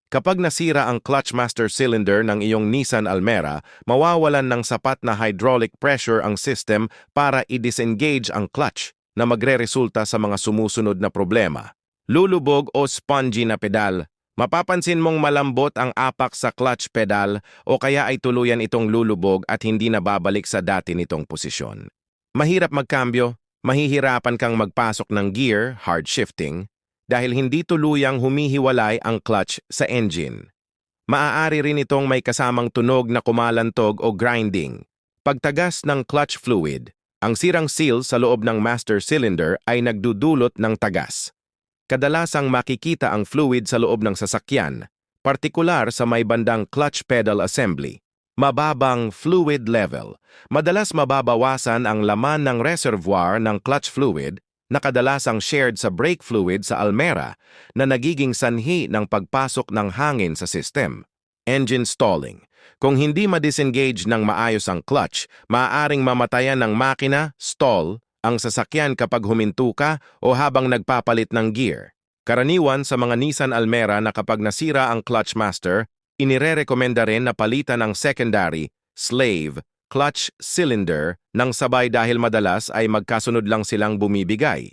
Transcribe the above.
Kapag nasira ang clutch master cylinder ng iyong Nissan Almera, mawawalan ng sapat na hydraulic pressure ang system para i-disengage ang clutch na magre-resulta sa mga sumusunod na problema. Lulubog o spongy na pedal. Mapapansin mong malambot ang apak sa clutch pedal o kaya ay tuluyan itong lulubog at hindi na babalik sa dati nitong posisyon. Mahirap magkambyo, mahihirapan kang magpasok ng gear, hard shifting, dahil hindi tuluyang humihiwalay ang clutch sa engine. Maaari rin itong may kasamang tunog na kumalantog o grinding. Pagtagas ng clutch fluid, ang sirang seal sa loob ng master cylinder ay nagdudulot ng tagas. Kadalasang makikita ang fluid sa loob ng sasakyan, partikular sa may bandang clutch pedal assembly. Mababang fluid level. Madalas mababawasan ang laman ng reservoir ng clutch fluid na kadalasang shared sa brake fluid sa Almera na nagiging sanhi ng pagpasok ng hangin sa system. Engine stalling. Kung hindi ma-disengage ng maayos ang clutch, maaaring mamatayan ng makina, stall, ang sasakyan kapag huminto ka o habang nagpapalit ng gear. Karaniwan sa mga Nissan Almera na kapag nasira ang clutch master, inirerekomenda rin na palitan ang secondary, slave, clutch cylinder ng sabay dahil madalas ay magkasunod lang silang bumibigay.